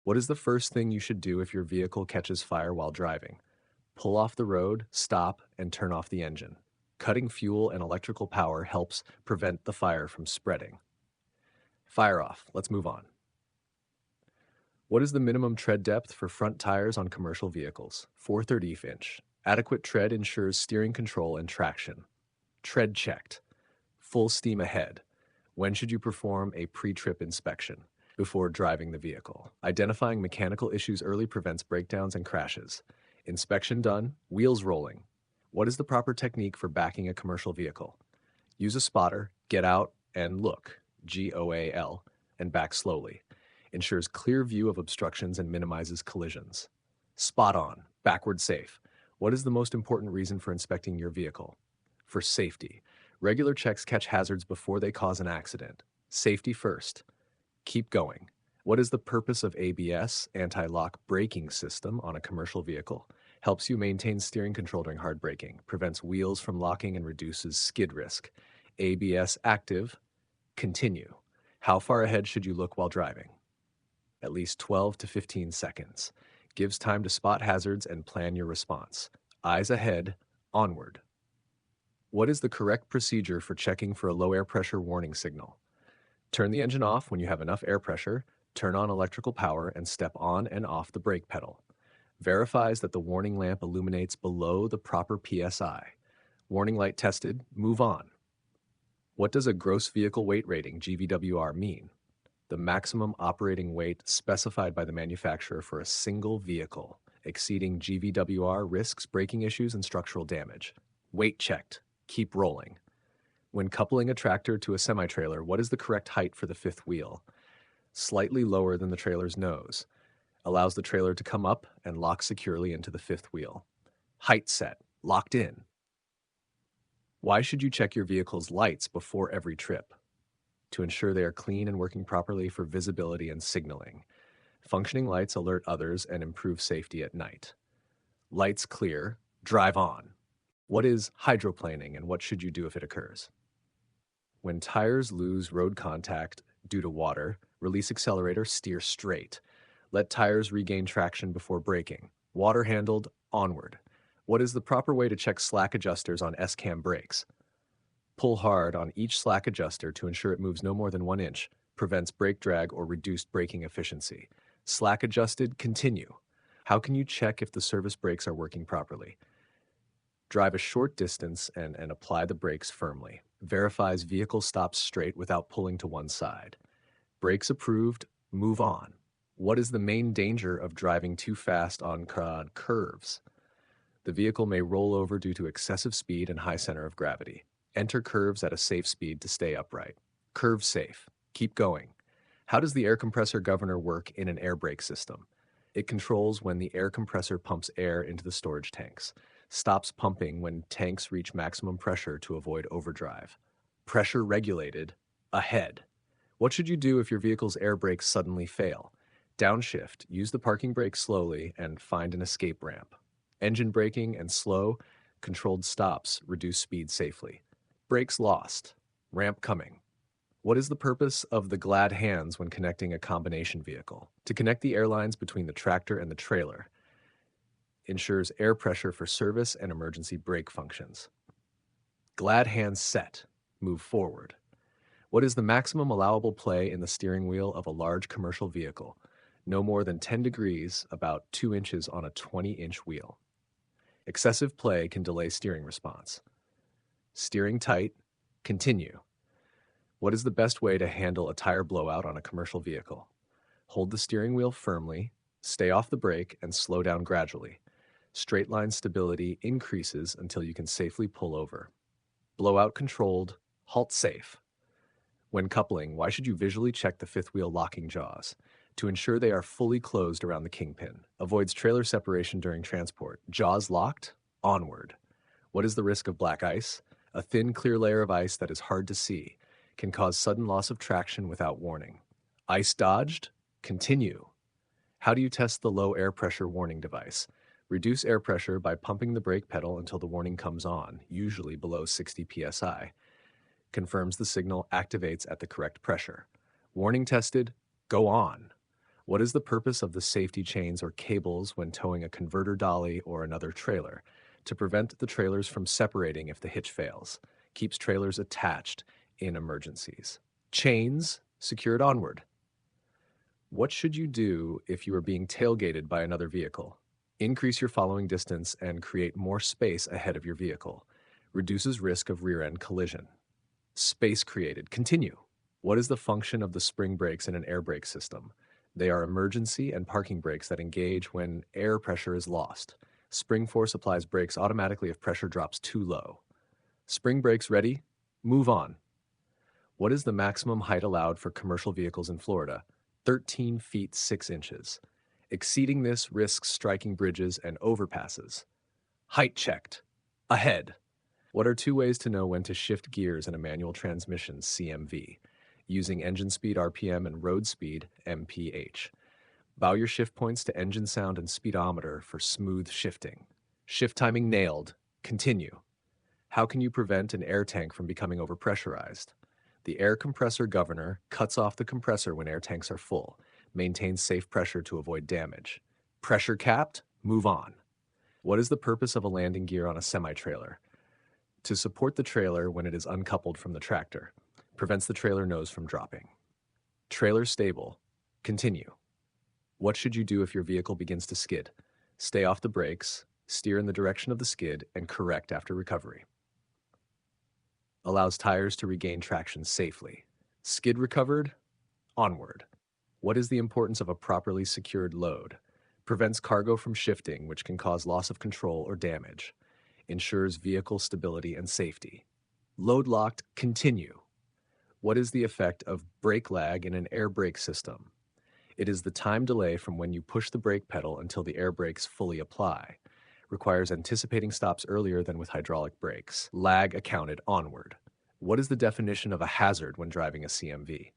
What is the first thing you should do if your vehicle catches fire while driving? Pull off the road, stop, and turn off the engine. Cutting fuel and electrical power helps prevent the fire from spreading. Fire off. Let's move on. What is the minimum tread depth for front tires on commercial vehicles? 4/30 inch. Adequate tread ensures steering control and traction. Tread checked. Full steam ahead. When should you perform a pre-trip inspection? Before driving the vehicle. Identifying mechanical issues early prevents breakdowns and crashes. Inspection done, wheels rolling. What is the proper technique for backing a commercial vehicle? Use a spotter, get out, and look, GOAL, and back slowly. Ensures clear view of obstructions and minimizes collisions. Spot on, backward safe. What is the most important reason for inspecting your vehicle? For safety. Regular checks catch hazards before they cause an accident. Safety first. Keep going. What is the purpose of ABS, anti-lock braking system, on a commercial vehicle? Helps you maintain steering control during hard braking, prevents wheels from locking, and reduces skid risk. ABS active. Continue. How far ahead should you look while driving? At least 12 to 15 seconds. Gives time to spot hazards and plan your response. Eyes ahead, onward. What is the correct procedure for checking for a low air pressure warning signal? Turn the engine off when you have enough air pressure, turn on electrical power, and step on and off the brake pedal. Verifies that the warning lamp illuminates below the proper PSI. Warning light tested, move on. What does a gross vehicle weight rating, GVWR, mean? The maximum operating weight specified by the manufacturer for a single vehicle. Exceeding GVWR risks braking issues and structural damage. Weight checked. Keep rolling. When coupling a tractor to a semi-trailer, what is the correct height for the fifth wheel? Slightly lower than the trailer's nose. Allows the trailer to come up and lock securely into the fifth wheel. Height set. Locked in. Why should you check your vehicle's lights before every trip? To ensure they are clean and working properly for visibility and signaling. Functioning lights alert others and improve safety at night. Lights clear. Drive on. What is hydroplaning and what should you do if it occurs? When tires lose road contact due to water, release accelerator, steer straight. Let tires regain traction before braking. Water handled, onward. What is the proper way to check slack adjusters on S-cam brakes? Pull hard on each slack adjuster to ensure it moves no more than 1 inch, prevents brake drag or reduced braking efficiency. Slack adjusted, continue. How can you check if the service brakes are working properly? Drive a short distance and apply the brakes firmly. Verifies vehicle stops straight without pulling to one side. Brakes approved, move on. What is the main danger of driving too fast on curves? The vehicle may roll over due to excessive speed and high center of gravity. Enter curves at a safe speed to stay upright. Curve safe. Keep going. How does the air compressor governor work in an air brake system? It controls when the air compressor pumps air into the storage tanks. Stops pumping when tanks reach maximum pressure to avoid overdrive. Pressure regulated. Ahead. What should you do if your vehicle's air brakes suddenly fail? Downshift. Use the parking brake slowly and find an escape ramp. Engine braking and slow, controlled stops reduce speed safely. Brakes lost. Ramp coming. What is the purpose of the glad hands when connecting a combination vehicle? To connect the air lines between the tractor and the trailer. Ensures air pressure for service and emergency brake functions. Glad hands set. Move forward. What is the maximum allowable play in the steering wheel of a large commercial vehicle? No more than 10 degrees, about 2 inches on a 20-inch wheel. Excessive play can delay steering response. Steering tight. Continue. What is the best way to handle a tire blowout on a commercial vehicle? Hold the steering wheel firmly, stay off the brake, and slow down gradually. Straight line stability increases until you can safely pull over. Blowout controlled. Halt safe. When coupling, why should you visually check the fifth wheel locking jaws? To ensure they are fully closed around the kingpin. Avoids trailer separation during transport. Jaws locked. Onward. What is the risk of black ice? A thin, clear layer of ice that is hard to see. Can cause sudden loss of traction without warning. Ice dodged. Continue. How do you test the low air pressure warning device? Reduce air pressure by pumping the brake pedal until the warning comes on, usually below 60 psi. Confirms the signal activates at the correct pressure. Warning tested. Go on. What is the purpose of the safety chains or cables when towing a converter dolly or another trailer? To prevent the trailers from separating if the hitch fails. Keeps trailers attached in emergencies. Chains secured onward. What should you do if you are being tailgated by another vehicle? Increase your following distance and create more space ahead of your vehicle. Reduces risk of rear-end collision. Space created. Continue. What is the function of the spring brakes in an air brake system? They are emergency and parking brakes that engage when air pressure is lost. Spring force applies brakes automatically if pressure drops too low. Spring brakes ready? Move on. What is the maximum height allowed for commercial vehicles in Florida? 13 feet 6 inches. Exceeding this risks striking bridges and overpasses. Height checked. Ahead. What are two ways to know when to shift gears in a manual transmission CMV? Using engine speed RPM and road speed MPH. Bow your shift points to engine sound and speedometer for smooth shifting. Shift timing nailed. Continue. How can you prevent an air tank from becoming overpressurized? The air compressor governor cuts off the compressor when air tanks are full. Maintains safe pressure to avoid damage. Pressure capped? Move on. What is the purpose of a landing gear on a semi-trailer? To support the trailer when it is uncoupled from the tractor. Prevents the trailer nose from dropping. Trailer stable. Continue. What should you do if your vehicle begins to skid? Stay off the brakes, steer in the direction of the skid, and correct after recovery. Allows tires to regain traction safely. Skid recovered? Onward. What is the importance of a properly secured load? Prevents cargo from shifting, which can cause loss of control or damage. Ensures vehicle stability and safety. Load locked, continue. What is the effect of brake lag in an air brake system? It is the time delay from when you push the brake pedal until the air brakes fully apply. Requires anticipating stops earlier than with hydraulic brakes. Lag accounted onward. What is the definition of a hazard when driving a CMV?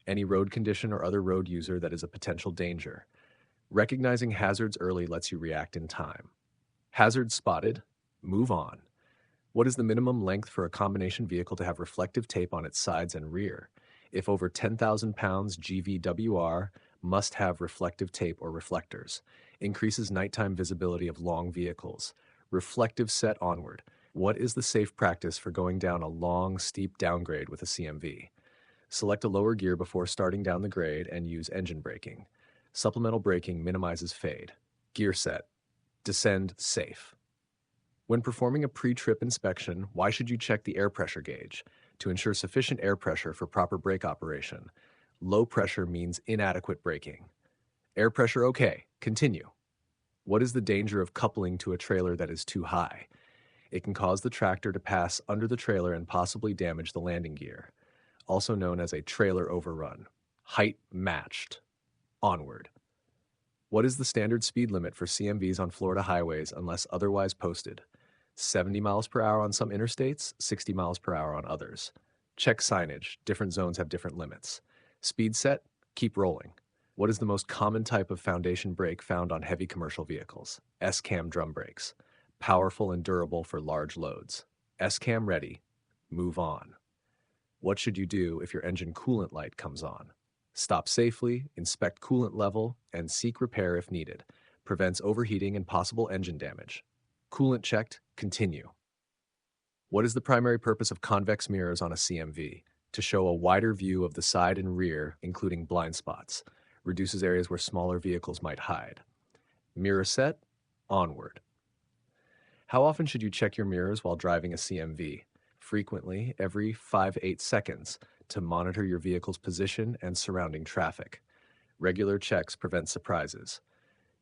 Any road condition or other road user that is a potential danger. Recognizing hazards early lets you react in time. Hazard spotted. Move on. What is the minimum length for a combination vehicle to have reflective tape on its sides and rear? If over 10,000 pounds GVWR, must have reflective tape or reflectors. Increases nighttime visibility of long vehicles. Reflective set onward. What is the safe practice for going down a long, steep downgrade with a CMV? Select a lower gear before starting down the grade and use engine braking. Supplemental braking minimizes fade. Gear set. Descend safe. When performing a pre-trip inspection, why should you check the air pressure gauge? To ensure sufficient air pressure for proper brake operation. Low pressure means inadequate braking. Air pressure okay. Continue. What is the danger of coupling to a trailer that is too high? It can cause the tractor to pass under the trailer and possibly damage the landing gear, also known as a trailer overrun. Height matched. Onward. What is the standard speed limit for CMVs on Florida highways unless otherwise posted? 70 miles per hour on some interstates, 60 miles per hour on others. Check signage. Different zones have different limits. Speed set, keep rolling. What is the most common type of foundation brake found on heavy commercial vehicles? S-cam drum brakes. Powerful and durable for large loads. S-cam ready. Move on. What should you do if your engine coolant light comes on? Stop safely, inspect coolant level, and seek repair if needed. Prevents overheating and possible engine damage. Coolant checked, continue. What is the primary purpose of convex mirrors on a CMV? To show a wider view of the side and rear, including blind spots. Reduces areas where smaller vehicles might hide. Mirror set, onward. How often should you check your mirrors while driving a CMV? Frequently, every 5-8 seconds, to monitor your vehicle's position and surrounding traffic. Regular checks prevent surprises.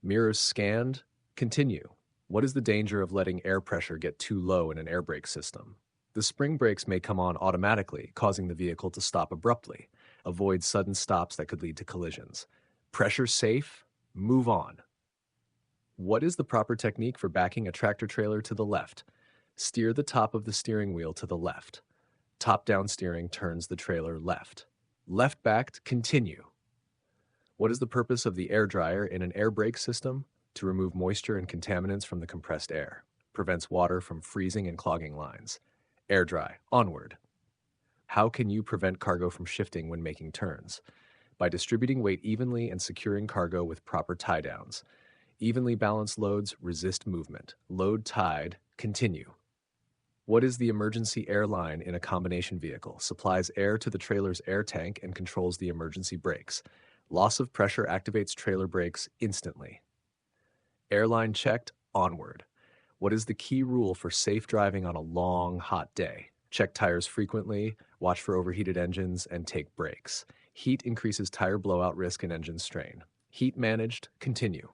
Mirrors scanned, continue. What is the danger of letting air pressure get too low in an air brake system? The spring brakes may come on automatically, causing the vehicle to stop abruptly. Avoid sudden stops that could lead to collisions. Pressure safe, move on. What is the proper technique for backing a tractor trailer to the left? Steer the top of the steering wheel to the left. Top-down steering turns the trailer left. Left backed, continue. What is the purpose of the air dryer in an air brake system? To remove moisture and contaminants from the compressed air. Prevents water from freezing and clogging lines. Air dry, onward. How can you prevent cargo from shifting when making turns? by distributing weight evenly and securing cargo with proper tie downs. Evenly balanced loads resist movement. Load tied, continue. What is the emergency air line in a combination vehicle? Supplies air to the trailer's air tank and controls the emergency brakes. Loss of pressure activates trailer brakes instantly. Airline checked, onward. What is the key rule for safe driving on a long, hot day? Check tires frequently, watch for overheated engines, and take breaks. Heat increases tire blowout risk and engine strain. Heat managed, continue.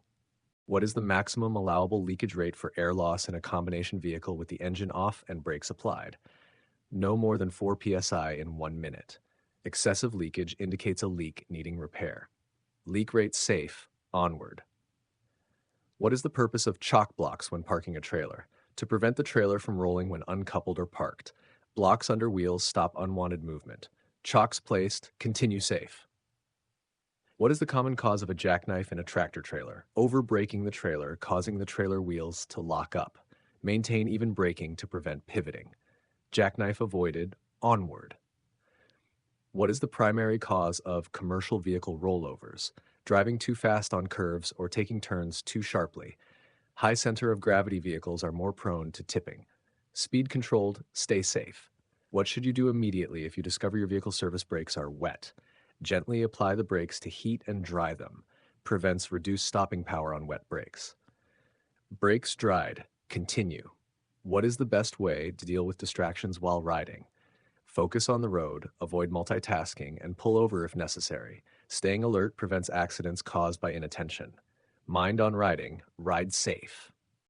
What is the maximum allowable leakage rate for air loss in a combination vehicle with the engine off and brakes applied? No more than 4 psi in 1 minute. Excessive leakage indicates a leak needing repair. Leak rate safe, onward. What is the purpose of chock blocks when parking a trailer? To prevent the trailer from rolling when uncoupled or parked. Blocks under wheels stop unwanted movement. Chocks placed, continue safe. What is the common cause of a jackknife in a tractor trailer? Over-braking the trailer, causing the trailer wheels to lock up. Maintain even braking to prevent pivoting. Jackknife avoided, onward. What is the primary cause of commercial vehicle rollovers? Driving too fast on curves or taking turns too sharply. High center of gravity vehicles are more prone to tipping. Speed controlled, stay safe. What should you do immediately if you discover your vehicle service brakes are wet? Gently apply the brakes to heat and dry them. Prevents reduced stopping power on wet brakes. Brakes dried, continue. What is the best way to deal with distractions while riding? Focus on the road, avoid multitasking, and pull over if necessary. Staying alert prevents accidents caused by inattention. Mind on riding, ride safe.